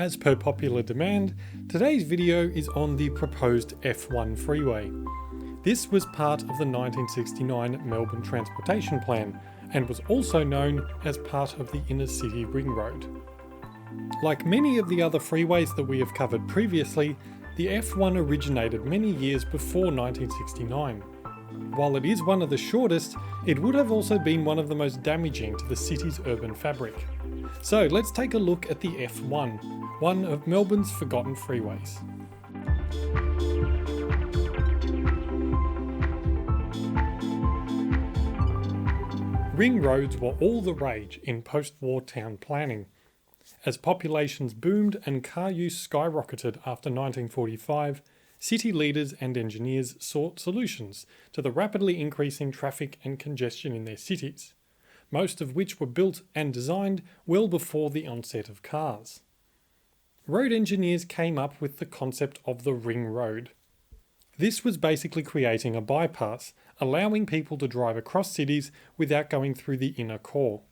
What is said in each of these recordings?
As per popular demand, today's video is on the proposed F1 freeway. This was part of the 1969 Melbourne Transportation Plan and was also known as part of the Inner City Ring Road. Like many of the other freeways that we have covered previously, the F1 originated many years before 1969. While it is one of the shortest, it would have also been one of the most damaging to the city's urban fabric. So let's take a look at the F1, one of Melbourne's forgotten freeways. Ring roads were all the rage in post-war town planning. As populations boomed and car use skyrocketed after 1945, city leaders and engineers sought solutions to the rapidly increasing traffic and congestion in their cities, most of which were built and designed well before the onset of cars. Road engineers came up with the concept of the ring road. This was basically creating a bypass, allowing people to drive across cities without going through the inner core.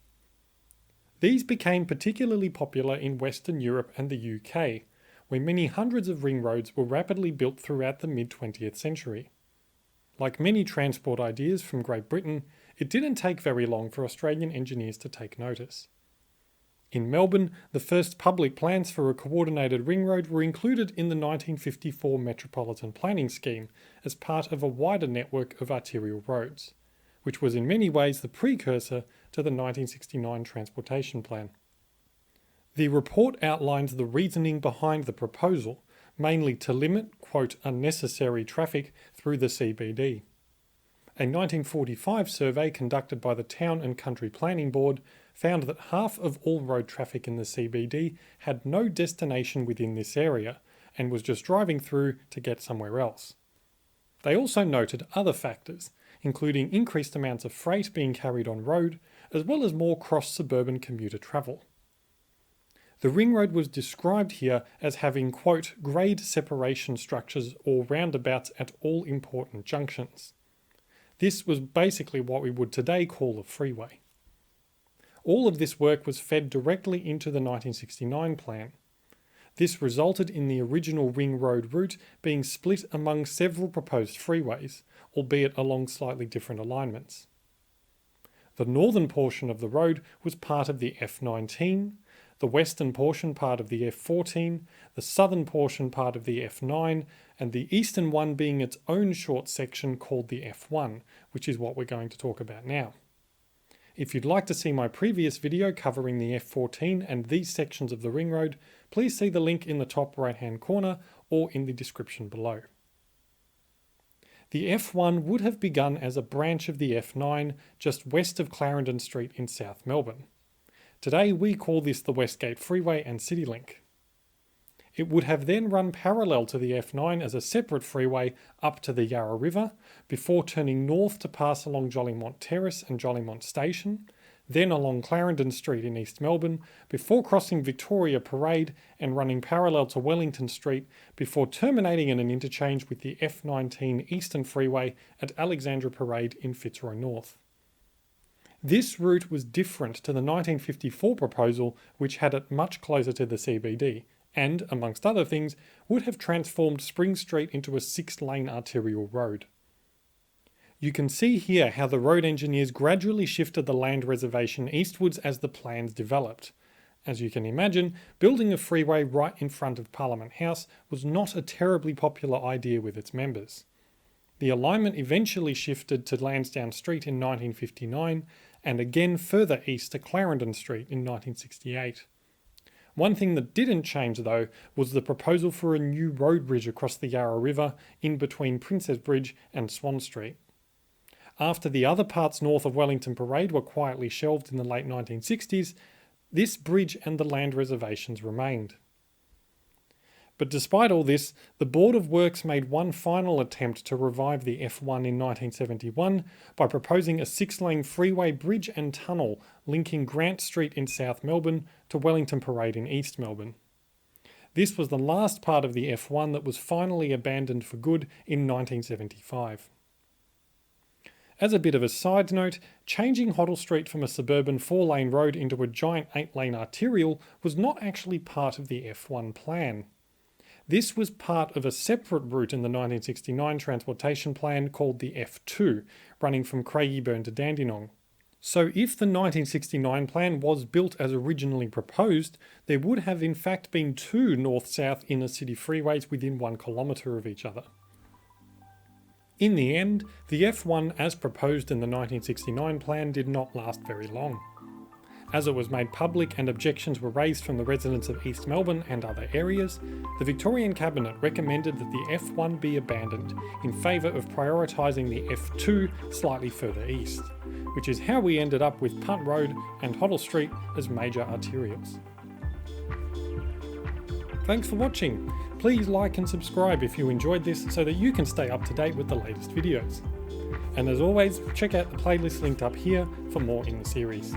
These became particularly popular in Western Europe and the UK, where many hundreds of ring roads were rapidly built throughout the mid-20th century. Like many transport ideas from Great Britain, it didn't take very long for Australian engineers to take notice. In Melbourne, the first public plans for a coordinated ring road were included in the 1954 Metropolitan Planning Scheme as part of a wider network of arterial roads, which was in many ways the precursor to the 1969 Transportation Plan. The report outlines the reasoning behind the proposal, mainly to limit, quote, unnecessary traffic through the CBD. A 1945 survey conducted by the Town and Country Planning Board found that half of all road traffic in the CBD had no destination within this area and was just driving through to get somewhere else. They also noted other factors, including increased amounts of freight being carried on road, as well as more cross-suburban commuter travel. The ring road was described here as having, quote, grade separation structures or roundabouts at all important junctions. This was basically what we would today call a freeway. All of this work was fed directly into the 1969 plan. This resulted in the original ring road route being split among several proposed freeways, albeit along slightly different alignments. The northern portion of the road was part of the F19, the western portion part of the F14, the southern portion part of the F9, and the eastern one being its own short section called the F1, which is what we're going to talk about now. If you'd like to see my previous video covering the F14 and these sections of the ring road, please see the link in the top right hand corner or in the description below. The F1 would have begun as a branch of the F9 just west of Clarendon Street in South Melbourne. Today we call this the Westgate Freeway and CityLink. It would have then run parallel to the F9 as a separate freeway up to the Yarra River, before turning north to pass along Jolimont Terrace and Jolimont Station, then along Clarendon Street in East Melbourne, before crossing Victoria Parade and running parallel to Wellington Street, before terminating in an interchange with the F19 Eastern Freeway at Alexandra Parade in Fitzroy North. This route was different to the 1954 proposal, which had it much closer to the CBD, and, amongst other things, would have transformed Spring Street into a 6-lane arterial road. You can see here how the road engineers gradually shifted the land reservation eastwards as the plans developed. As you can imagine, building a freeway right in front of Parliament House was not a terribly popular idea with its members. The alignment eventually shifted to Lansdowne Street in 1959, and again further east to Clarendon Street in 1968. One thing that didn't change though was the proposal for a new road bridge across the Yarra River in between Princess Bridge and Swan Street. After the other parts north of Wellington Parade were quietly shelved in the late 1960s, this bridge and the land reservations remained. But despite all this, the Board of Works made one final attempt to revive the F1 in 1971 by proposing a 6-lane freeway bridge and tunnel linking Grant Street in South Melbourne to Wellington Parade in East Melbourne. This was the last part of the F1 that was finally abandoned for good in 1975. As a bit of a side note, changing Hoddle Street from a suburban 4-lane road into a giant 8-lane arterial was not actually part of the F1 plan. This was part of a separate route in the 1969 transportation plan called the F2, running from Craigieburn to Dandenong. So if the 1969 plan was built as originally proposed, there would have in fact been 2 north-south inner city freeways within 1 kilometre of each other. In the end, the F1 as proposed in the 1969 plan did not last very long. As it was made public and objections were raised from the residents of East Melbourne and other areas, the Victorian Cabinet recommended that the F1 be abandoned in favour of prioritising the F2 slightly further east, which is how we ended up with Punt Road and Hoddle Street as major arterials. Thanks for watching. Please like and subscribe if you enjoyed this so that you can stay up to date with the latest videos. And as always, check out the playlist linked up here for more in the series.